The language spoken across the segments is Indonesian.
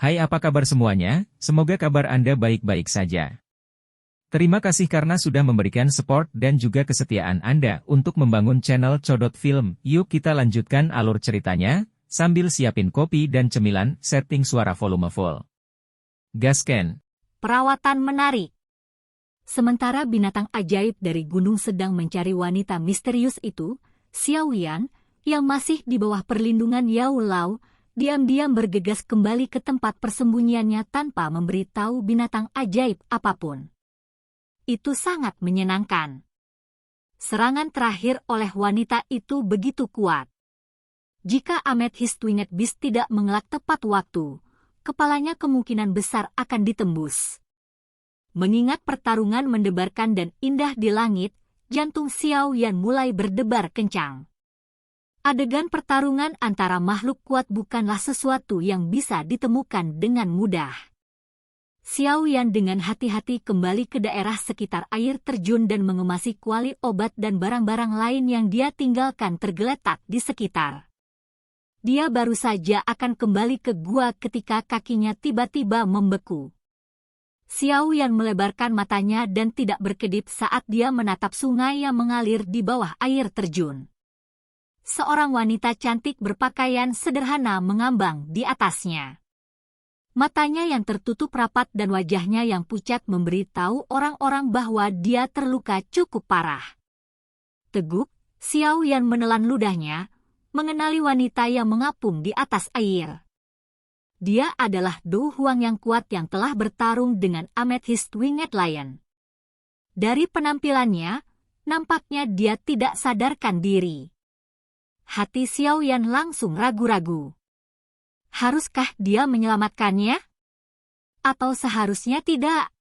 Hai, apa kabar semuanya? Semoga kabar Anda baik-baik saja. Terima kasih karena sudah memberikan support dan juga kesetiaan Anda untuk membangun channel Codot Film. Yuk kita lanjutkan alur ceritanya, sambil siapin kopi dan cemilan, setting suara volume full. Gasken. Perawatan menarik. Sementara binatang ajaib dari gunung sedang mencari wanita misterius itu, Xiao Yan, yang masih di bawah perlindungan Yao Lao, diam-diam bergegas kembali ke tempat persembunyiannya tanpa memberitahu binatang ajaib apapun. Itu sangat menyenangkan. Serangan terakhir oleh wanita itu begitu kuat. Jika Amethyst Winged Beast tidak mengelak tepat waktu, kepalanya kemungkinan besar akan ditembus. Mengingat pertarungan mendebarkan dan indah di langit, jantung Xiao Yan mulai berdebar kencang. Adegan pertarungan antara makhluk kuat bukanlah sesuatu yang bisa ditemukan dengan mudah. Xiao Yan dengan hati-hati kembali ke daerah sekitar air terjun dan mengemasi kuali obat dan barang-barang lain yang dia tinggalkan tergeletak di sekitar. Dia baru saja akan kembali ke gua ketika kakinya tiba-tiba membeku. Xiao Yan melebarkan matanya dan tidak berkedip saat dia menatap sungai yang mengalir di bawah air terjun. Seorang wanita cantik berpakaian sederhana mengambang di atasnya. Matanya yang tertutup rapat dan wajahnya yang pucat memberitahu orang-orang bahwa dia terluka cukup parah. Teguk, Xiao Yan menelan ludahnya, mengenali wanita yang mengapung di atas air. Dia adalah Do Huang yang kuat yang telah bertarung dengan Amethyst Winged Lion. Dari penampilannya, nampaknya dia tidak sadarkan diri. Hati Xiao Yan langsung ragu-ragu. Haruskah dia menyelamatkannya? Atau seharusnya tidak?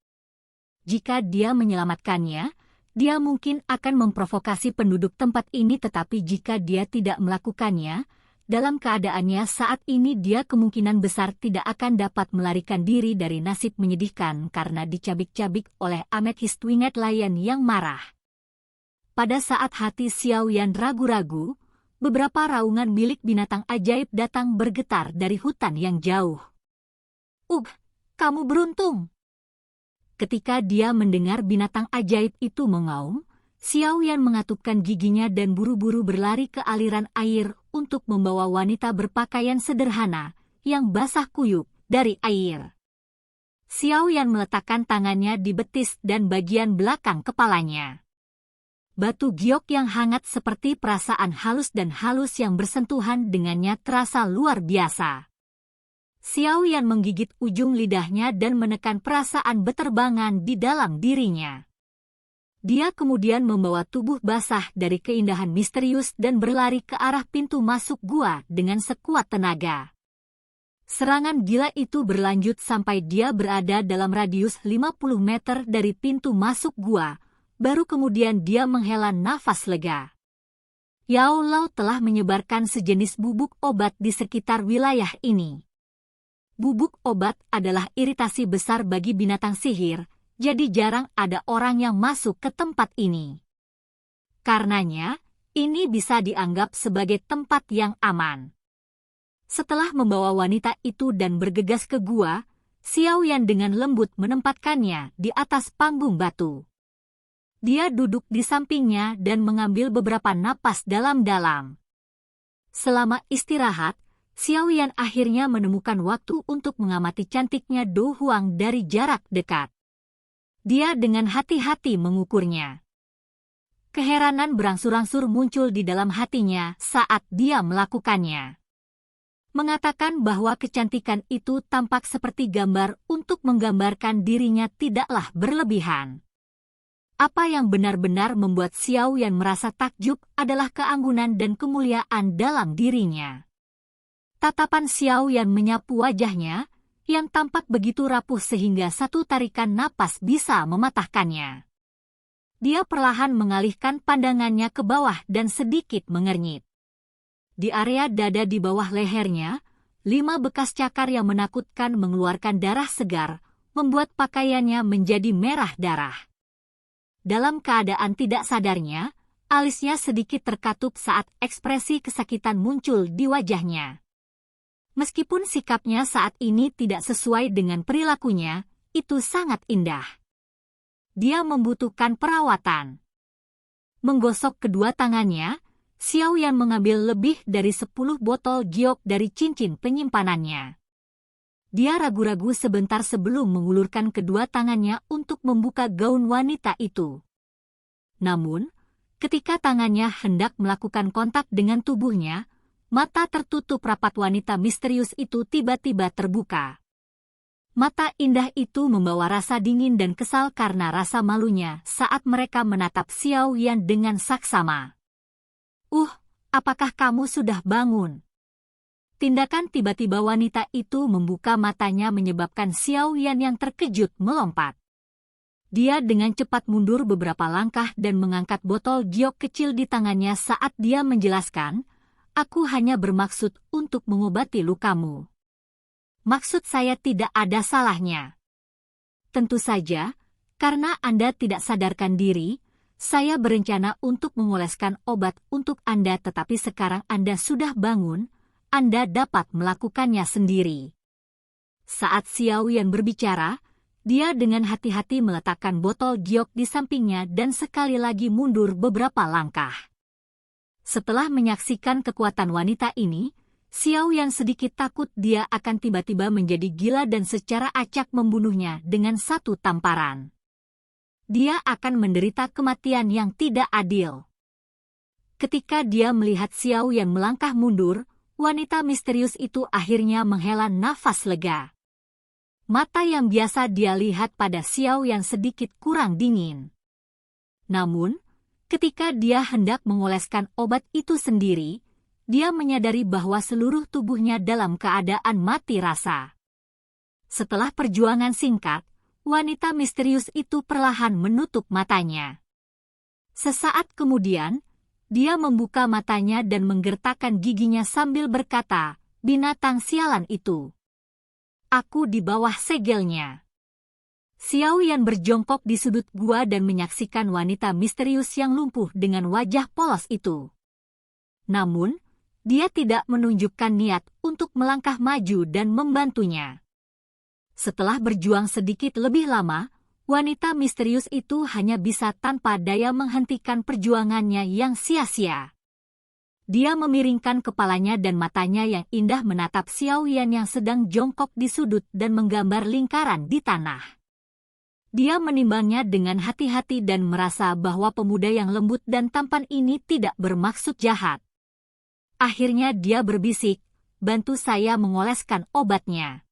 Jika dia menyelamatkannya, dia mungkin akan memprovokasi penduduk tempat ini, tetapi jika dia tidak melakukannya, dalam keadaannya saat ini dia kemungkinan besar tidak akan dapat melarikan diri dari nasib menyedihkan karena dicabik-cabik oleh Amethyst Winged Lion yang marah. Pada saat hati Xiao Yan ragu-ragu, beberapa raungan milik binatang ajaib datang bergetar dari hutan yang jauh. Kamu beruntung! Ketika dia mendengar binatang ajaib itu mengaum, Xiao Yan mengatupkan giginya dan buru-buru berlari ke aliran air untuk membawa wanita berpakaian sederhana yang basah kuyup dari air. Xiao Yan meletakkan tangannya di betis dan bagian belakang kepalanya. Batu giok yang hangat seperti perasaan halus dan halus yang bersentuhan dengannya terasa luar biasa. Xiao Yan menggigit ujung lidahnya dan menekan perasaan beterbangan di dalam dirinya. Dia kemudian membawa tubuh basah dari keindahan misterius dan berlari ke arah pintu masuk gua dengan sekuat tenaga. Serangan gila itu berlanjut sampai dia berada dalam radius 50 meter dari pintu masuk gua. Baru kemudian dia menghela nafas lega. Yao Lao telah menyebarkan sejenis bubuk obat di sekitar wilayah ini. Bubuk obat adalah iritasi besar bagi binatang sihir, jadi jarang ada orang yang masuk ke tempat ini. Karenanya, ini bisa dianggap sebagai tempat yang aman. Setelah membawa wanita itu dan bergegas ke gua, Xiao Yan dengan lembut menempatkannya di atas panggung batu. Dia duduk di sampingnya dan mengambil beberapa napas dalam-dalam. Selama istirahat, Xiao Yan akhirnya menemukan waktu untuk mengamati cantiknya Do Huang dari jarak dekat. Dia dengan hati-hati mengukurnya. Keheranan berangsur-angsur muncul di dalam hatinya saat dia melakukannya. Mengatakan bahwa kecantikan itu tampak seperti gambar untuk menggambarkan dirinya tidaklah berlebihan. Apa yang benar-benar membuat Xiao Yan merasa takjub adalah keanggunan dan kemuliaan dalam dirinya. Tatapan Xiao Yan menyapu wajahnya, yang tampak begitu rapuh sehingga satu tarikan napas bisa mematahkannya. Dia perlahan mengalihkan pandangannya ke bawah dan sedikit mengernyit. Di area dada di bawah lehernya, 5 bekas cakar yang menakutkan mengeluarkan darah segar, membuat pakaiannya menjadi merah darah. Dalam keadaan tidak sadarnya, alisnya sedikit terkatup saat ekspresi kesakitan muncul di wajahnya. Meskipun sikapnya saat ini tidak sesuai dengan perilakunya, itu sangat indah. Dia membutuhkan perawatan. Menggosok kedua tangannya, Xiaoyan mengambil lebih dari 10 botol giok dari cincin penyimpanannya. Dia ragu-ragu sebentar sebelum mengulurkan kedua tangannya untuk membuka gaun wanita itu. Namun, ketika tangannya hendak melakukan kontak dengan tubuhnya, mata tertutup rapat wanita misterius itu tiba-tiba terbuka. Mata indah itu membawa rasa dingin dan kesal karena rasa malunya saat mereka menatap Xiaoyan dengan saksama. Apakah kamu sudah bangun?" Tindakan tiba-tiba wanita itu membuka matanya menyebabkan Xiaoyan yang terkejut melompat. Dia dengan cepat mundur beberapa langkah dan mengangkat botol giok kecil di tangannya saat dia menjelaskan, "Aku hanya bermaksud untuk mengobati lukamu. Maksud saya tidak ada salahnya. Tentu saja, karena Anda tidak sadarkan diri, saya berencana untuk mengoleskan obat untuk Anda, tetapi sekarang Anda sudah bangun, Anda dapat melakukannya sendiri." Saat Xiaoyan berbicara, dia dengan hati-hati meletakkan botol giok di sampingnya dan sekali lagi mundur beberapa langkah. Setelah menyaksikan kekuatan wanita ini, Xiaoyan sedikit takut dia akan tiba-tiba menjadi gila dan secara acak membunuhnya dengan satu tamparan. Dia akan menderita kematian yang tidak adil. Ketika dia melihat Xiaoyan melangkah mundur, wanita misterius itu akhirnya menghela nafas lega. Mata yang biasa dia lihat pada Xiaoyan sedikit kurang dingin. Namun, ketika dia hendak mengoleskan obat itu sendiri, dia menyadari bahwa seluruh tubuhnya dalam keadaan mati rasa. Setelah perjuangan singkat, wanita misterius itu perlahan menutup matanya. Sesaat kemudian, dia membuka matanya dan menggertakkan giginya sambil berkata, "Binatang sialan itu. Aku di bawah segelnya." Xiaoyan berjongkok di sudut gua dan menyaksikan wanita misterius yang lumpuh dengan wajah polos itu. Namun, dia tidak menunjukkan niat untuk melangkah maju dan membantunya. Setelah berjuang sedikit lebih lama, wanita misterius itu hanya bisa tanpa daya menghentikan perjuangannya yang sia-sia. Dia memiringkan kepalanya dan matanya yang indah menatap Xiaoyan yang sedang jongkok di sudut dan menggambar lingkaran di tanah. Dia menimbangnya dengan hati-hati dan merasa bahwa pemuda yang lembut dan tampan ini tidak bermaksud jahat. Akhirnya dia berbisik, "Bantu saya mengoleskan obatnya."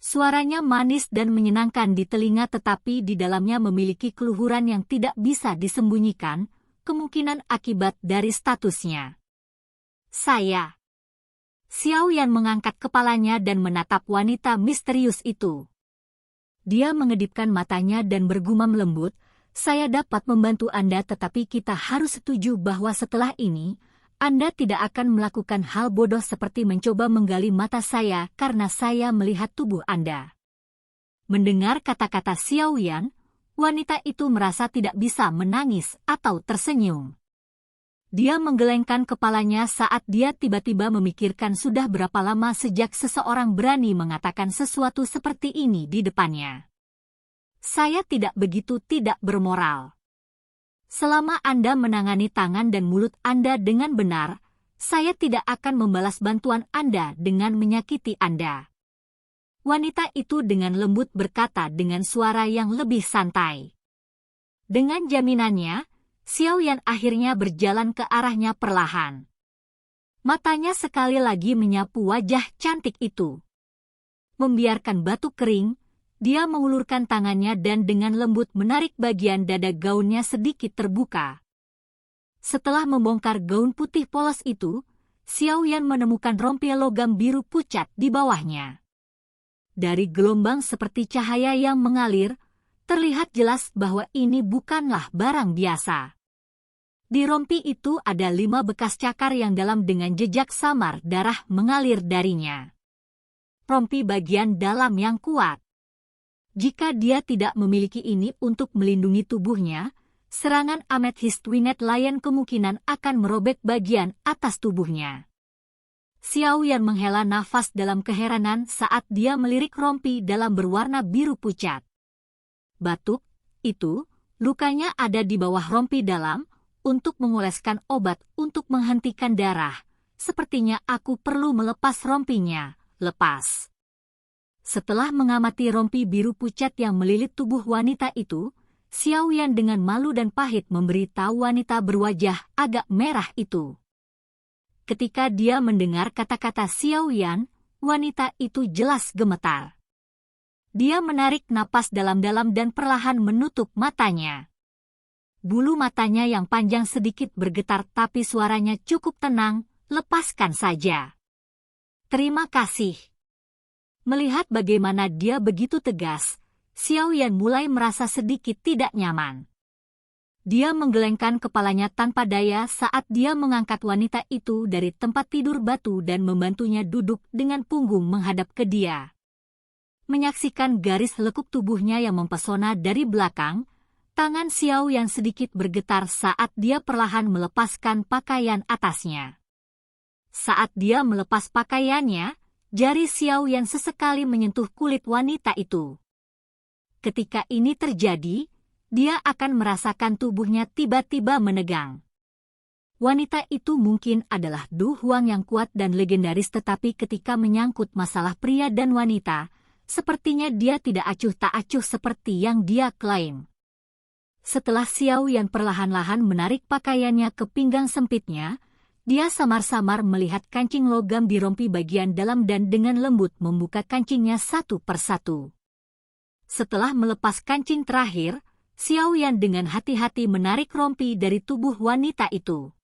Suaranya manis dan menyenangkan di telinga, tetapi di dalamnya memiliki keluhuran yang tidak bisa disembunyikan, kemungkinan akibat dari statusnya. "Saya." Xiaoyan mengangkat kepalanya dan menatap wanita misterius itu. Dia mengedipkan matanya dan bergumam lembut, "Saya dapat membantu Anda, tetapi kita harus setuju bahwa setelah ini, Anda tidak akan melakukan hal bodoh seperti mencoba menggali mata saya karena saya melihat tubuh Anda." Mendengar kata-kata Xiaoyan, wanita itu merasa tidak bisa menangis atau tersenyum. Dia menggelengkan kepalanya saat dia tiba-tiba memikirkan sudah berapa lama sejak seseorang berani mengatakan sesuatu seperti ini di depannya. "Saya tidak begitu tidak bermoral. Selama Anda menangani tangan dan mulut Anda dengan benar, saya tidak akan membalas bantuan Anda dengan menyakiti Anda." Wanita itu dengan lembut berkata dengan suara yang lebih santai. Dengan jaminannya, Xiaoyan akhirnya berjalan ke arahnya perlahan. Matanya sekali lagi menyapu wajah cantik itu. Membiarkan batuk kering, dia mengulurkan tangannya dan dengan lembut menarik bagian dada gaunnya sedikit terbuka. Setelah membongkar gaun putih polos itu, Xiaoyan menemukan rompi logam biru pucat di bawahnya. Dari gelombang seperti cahaya yang mengalir, terlihat jelas bahwa ini bukanlah barang biasa. Di rompi itu ada 5 bekas cakar yang dalam dengan jejak samar darah mengalir darinya. Rompi bagian dalam yang kuat. Jika dia tidak memiliki ini untuk melindungi tubuhnya, serangan Amethyst Winged Lion kemungkinan akan merobek bagian atas tubuhnya. Xiao Yan menghela nafas dalam keheranan saat dia melirik rompi dalam berwarna biru pucat. Batuk, itu, lukanya ada di bawah rompi dalam, untuk mengoleskan obat untuk menghentikan darah. Sepertinya aku perlu melepas rompinya, lepas. Setelah mengamati rompi biru pucat yang melilit tubuh wanita itu, Xiao Yan dengan malu dan pahit memberitahu wanita berwajah agak merah itu. Ketika dia mendengar kata-kata Xiao Yan, wanita itu jelas gemetar. Dia menarik napas dalam-dalam dan perlahan menutup matanya. Bulu matanya yang panjang sedikit bergetar tapi suaranya cukup tenang, lepaskan saja. Terima kasih. Melihat bagaimana dia begitu tegas, Xiao Yan mulai merasa sedikit tidak nyaman. Dia menggelengkan kepalanya tanpa daya saat dia mengangkat wanita itu dari tempat tidur batu dan membantunya duduk dengan punggung menghadap ke dia. Menyaksikan garis lekuk tubuhnya yang mempesona dari belakang, tangan Xiao yang sedikit bergetar saat dia perlahan melepaskan pakaian atasnya. Saat dia melepas pakaiannya, jari Xiao yang sesekali menyentuh kulit wanita itu. Ketika ini terjadi, dia akan merasakan tubuhnya tiba-tiba menegang. Wanita itu mungkin adalah Du Huang yang kuat dan legendaris, tetapi ketika menyangkut masalah pria dan wanita, sepertinya dia tidak acuh tak acuh seperti yang dia klaim. Setelah Xiao Yan perlahan-lahan menarik pakaiannya ke pinggang sempitnya, dia samar-samar melihat kancing logam di rompi bagian dalam dan dengan lembut membuka kancingnya satu persatu. Setelah melepas kancing terakhir, Xiao Yan dengan hati-hati menarik rompi dari tubuh wanita itu.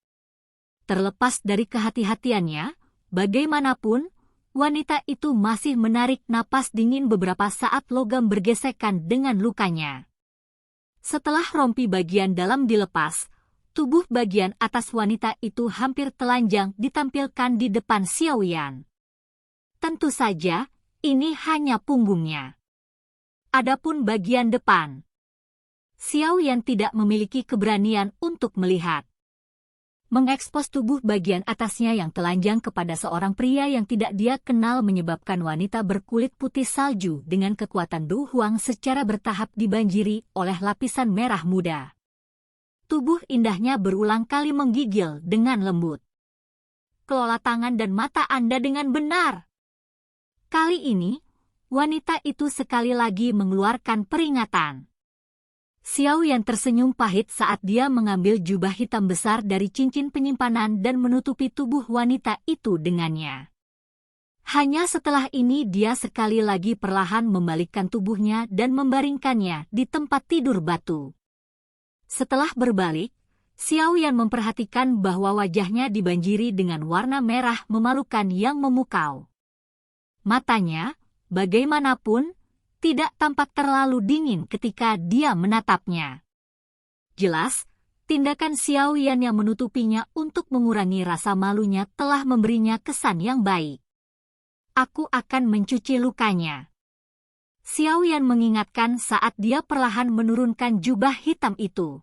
Terlepas dari kehati-hatiannya, bagaimanapun, wanita itu masih menarik napas dingin beberapa saat logam bergesekan dengan lukanya. Setelah rompi bagian dalam dilepas, tubuh bagian atas wanita itu hampir telanjang ditampilkan di depan Xiao Yan. Tentu saja, ini hanya punggungnya. Adapun bagian depan, Xiao Yan tidak memiliki keberanian untuk melihat. Mengekspos tubuh bagian atasnya yang telanjang kepada seorang pria yang tidak dia kenal menyebabkan wanita berkulit putih salju dengan kekuatan Du Huang secara bertahap dibanjiri oleh lapisan merah muda. Tubuh indahnya berulang kali menggigil dengan lembut. Kelola tangan dan mata Anda dengan benar. Kali ini, wanita itu sekali lagi mengeluarkan peringatan. Xiao Yan tersenyum pahit saat dia mengambil jubah hitam besar dari cincin penyimpanan dan menutupi tubuh wanita itu dengannya. Hanya setelah ini dia sekali lagi perlahan membalikkan tubuhnya dan membaringkannya di tempat tidur batu. Setelah berbalik, Xiao Yan memperhatikan bahwa wajahnya dibanjiri dengan warna merah memalukan yang memukau. Matanya, bagaimanapun, tidak tampak terlalu dingin ketika dia menatapnya. Jelas, tindakan Xiao Yan yang menutupinya untuk mengurangi rasa malunya telah memberinya kesan yang baik. Aku akan mencuci lukanya. Xiao Yan mengingatkan saat dia perlahan menurunkan jubah hitam itu.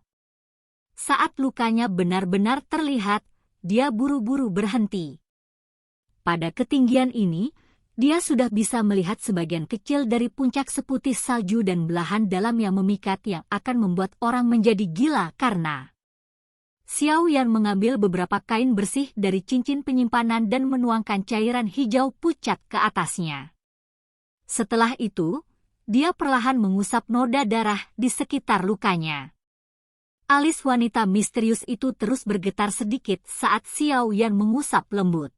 Saat lukanya benar-benar terlihat, dia buru-buru berhenti. Pada ketinggian ini, dia sudah bisa melihat sebagian kecil dari puncak seputih salju dan belahan dalam yang memikat yang akan membuat orang menjadi gila karena. Xiao Yan mengambil beberapa kain bersih dari cincin penyimpanan dan menuangkan cairan hijau pucat ke atasnya. Setelah itu, dia perlahan mengusap noda darah di sekitar lukanya. Alis wanita misterius itu terus bergetar sedikit saat Xiao Yan mengusap lembut.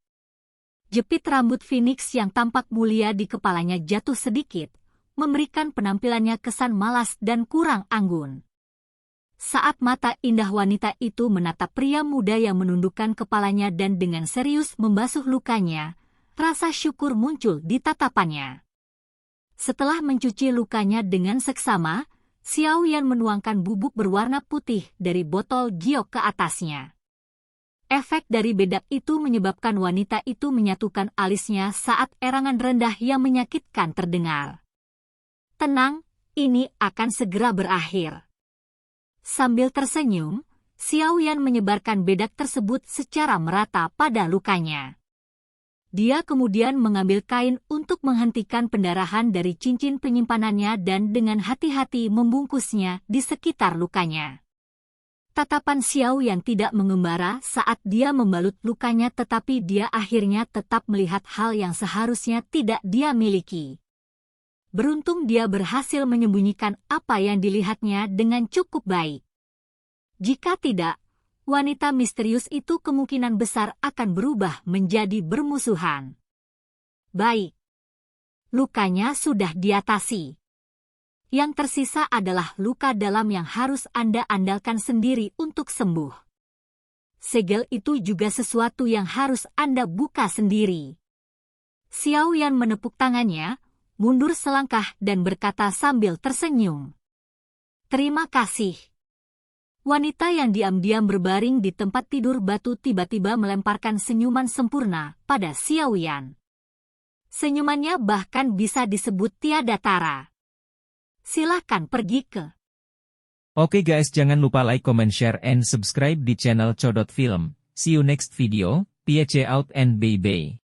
Jepit rambut Phoenix yang tampak mulia di kepalanya jatuh sedikit, memberikan penampilannya kesan malas dan kurang anggun. Saat mata indah wanita itu menatap pria muda yang menundukkan kepalanya dan dengan serius membasuh lukanya, rasa syukur muncul di tatapannya. Setelah mencuci lukanya dengan seksama, Xiao Yan menuangkan bubuk berwarna putih dari botol giok ke atasnya. Efek dari bedak itu menyebabkan wanita itu menyatukan alisnya saat erangan rendah yang menyakitkan terdengar. Tenang, ini akan segera berakhir. Sambil tersenyum, Xiao Yan menyebarkan bedak tersebut secara merata pada lukanya. Dia kemudian mengambil kain untuk menghentikan pendarahan dari cincin penyimpanannya dan dengan hati-hati membungkusnya di sekitar lukanya. Tatapan Xiao Yan tidak mengembara saat dia membalut lukanya, tetapi dia akhirnya tetap melihat hal yang seharusnya tidak dia miliki. Beruntung dia berhasil menyembunyikan apa yang dilihatnya dengan cukup baik. Jika tidak, wanita misterius itu kemungkinan besar akan berubah menjadi bermusuhan. Baik. Lukanya sudah diatasi. Yang tersisa adalah luka dalam yang harus Anda andalkan sendiri untuk sembuh. Segel itu juga sesuatu yang harus Anda buka sendiri. Xiao Yan menepuk tangannya, mundur selangkah dan berkata sambil tersenyum. Terima kasih. Wanita yang diam-diam berbaring di tempat tidur batu tiba-tiba melemparkan senyuman sempurna pada Xiao Yan. Senyumannya bahkan bisa disebut tiada tara. Silakan pergi ke. Oke guys, jangan lupa like, comment, share, and subscribe di channel Codot Film. See you next video. Peace out and bye-bye.